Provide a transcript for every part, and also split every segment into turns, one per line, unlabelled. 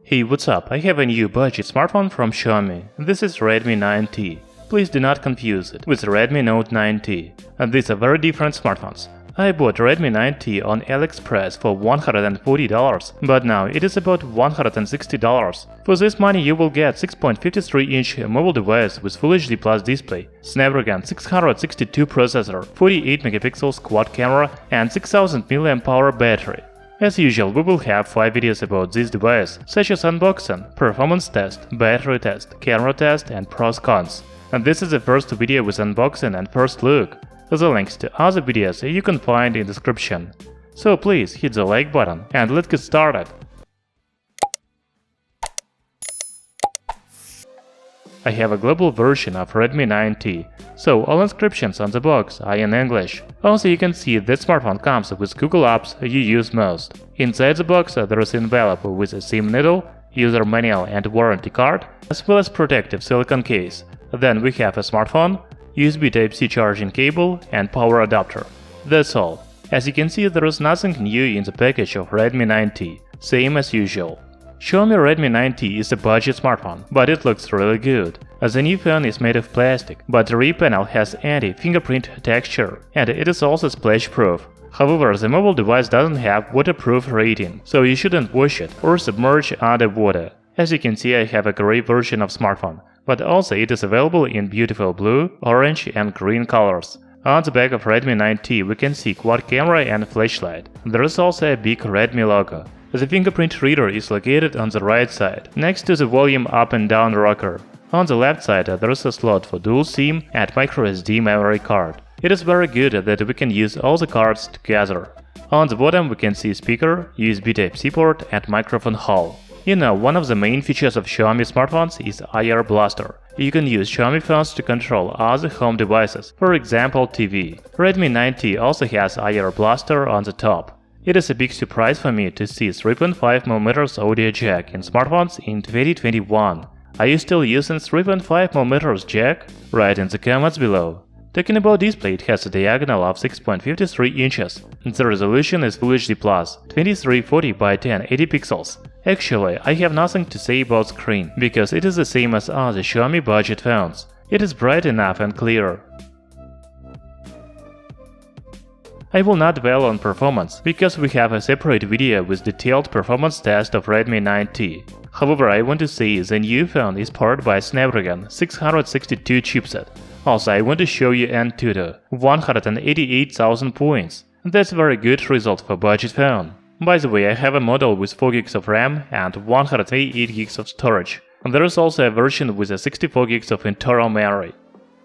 Hey, what's up? I have a new budget smartphone from Xiaomi. This is Redmi 9T. Please do not confuse it with Redmi Note 9T. These are very different smartphones. I bought Redmi 9T on AliExpress for $140, but now it is about $160. For this money you will get 6.53-inch mobile device with Full HD Plus display, Snapdragon 662 processor, 48 megapixels quad camera and 6000 mAh battery. As usual, we will have 5 videos about this device, such as unboxing, performance test, battery test, camera test and pros cons. And this is the first video with unboxing and first look. The links to other videos you can find in description. So please hit the like button and let's get started. I have a global version of Redmi 9T, so all inscriptions on the box are in English. Also, you can see that smartphone comes with Google apps you use most. Inside the box there is envelope with a SIM needle, user manual and warranty card, as well as protective silicone case. Then we have a smartphone, USB Type-C charging cable and power adapter. That's all. As you can see, there is nothing new in the package of Redmi 9T, same as usual. Xiaomi Redmi 9T is a budget smartphone, but it looks really good. The new phone is made of plastic, but the rear panel has anti-fingerprint texture, and it is also splash-proof. However, the mobile device doesn't have waterproof rating, so you shouldn't wash it or submerge under water. As you can see, I have a gray version of smartphone, but also it is available in beautiful blue, orange and green colors. On the back of Redmi 9T we can see quad camera and flashlight. There is also a big Redmi logo. The fingerprint reader is located on the right side, next to the volume up and down rocker. On the left side there is a slot for dual SIM and microSD memory card. It is very good that we can use all the cards together. On the bottom we can see speaker, USB Type-C port and microphone hole. You know, one of the main features of Xiaomi smartphones is IR Blaster. You can use Xiaomi phones to control other home devices, for example TV. Redmi 9T also has IR Blaster on the top. It is a big surprise for me to see 3.5mm audio jack in smartphones in 2021. Are you still using 3.5mm jack? Write in the comments below. Talking about display, it has a diagonal of 6.53 inches. The resolution is Full HD Plus, 2340 by 1080 pixels. Actually, I have nothing to say about screen, because it is the same as other Xiaomi budget phones. It is bright enough and clear. I will not dwell on performance, because we have a separate video with detailed performance test of Redmi 9T. However, I want to say the new phone is powered by Snapdragon 662 chipset. Also, I want to show you Antutu, 188,000 points. That's a very good result for budget phone. By the way, I have a model with 4 GB of RAM and 128 GB of storage. There is also a version with 64 GB of internal memory.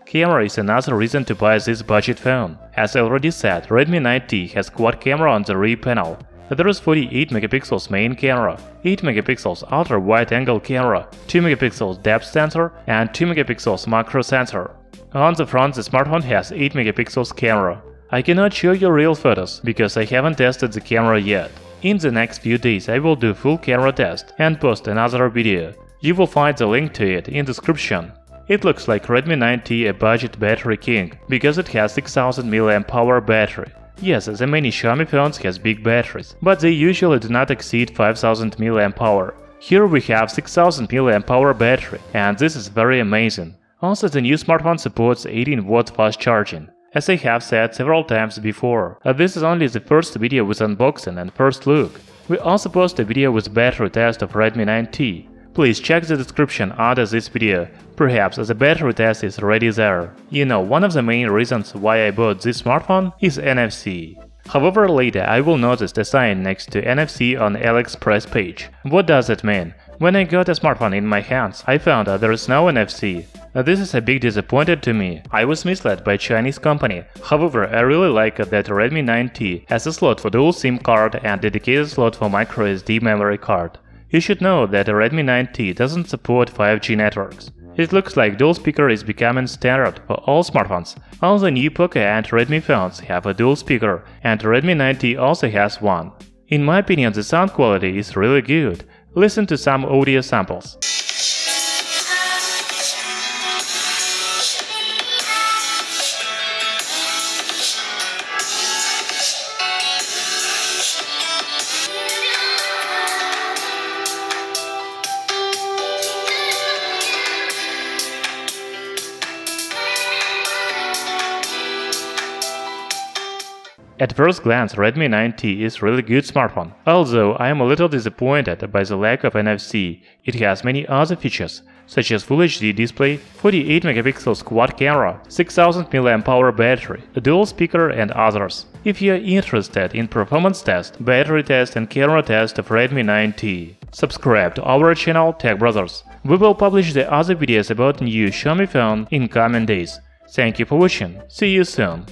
Camera is another reason to buy this budget phone. As I already said, Redmi 9T has quad camera on the rear panel. There is 48 megapixels main camera, 8 megapixels ultra-wide-angle camera, 2 megapixels depth sensor and 2 megapixels macro sensor. On the front, the smartphone has 8 megapixels camera. I cannot show you real photos, because I haven't tested the camera yet. In the next few days I will do full camera test and post another video. You will find the link to it in description. It looks like Redmi 9T a budget battery king, because it has 6000 mAh battery. Yes, the many Xiaomi phones has big batteries, but they usually do not exceed 5000 mAh. Here we have 6000 mAh battery, and this is very amazing. Also, the new smartphone supports 18-watt fast charging. As I have said several times before, this is only the first video with unboxing and first look. We also post a video with battery test of Redmi 9T. Please check the description under this video, perhaps the battery test is already there. You know, one of the main reasons why I bought this smartphone is NFC. However, later I will notice a sign next to NFC on AliExpress page. What does it mean? When I got a smartphone in my hands, I found out there is no NFC. This is a big disappointment to me. I was misled by Chinese company. However, I really like that Redmi 9T has a slot for dual SIM card and dedicated slot for microSD memory card. You should know that the Redmi 9T doesn't support 5G networks. It looks like dual speaker is becoming standard for all smartphones. All the new Poco and Redmi phones have a dual speaker, and Redmi 9T also has one. In my opinion, the sound quality is really good. Listen to some audio samples. At first glance, Redmi 9T is really good smartphone. Although I am a little disappointed by the lack of NFC, it has many other features, such as Full HD display, 48 megapixels quad camera, 6000 mAh battery, a dual speaker and others. If you are interested in performance test, battery test and camera test of Redmi 9T, subscribe to our channel Tech Brothers. We will publish the other videos about new Xiaomi phone in coming days. Thank you for watching. See you soon.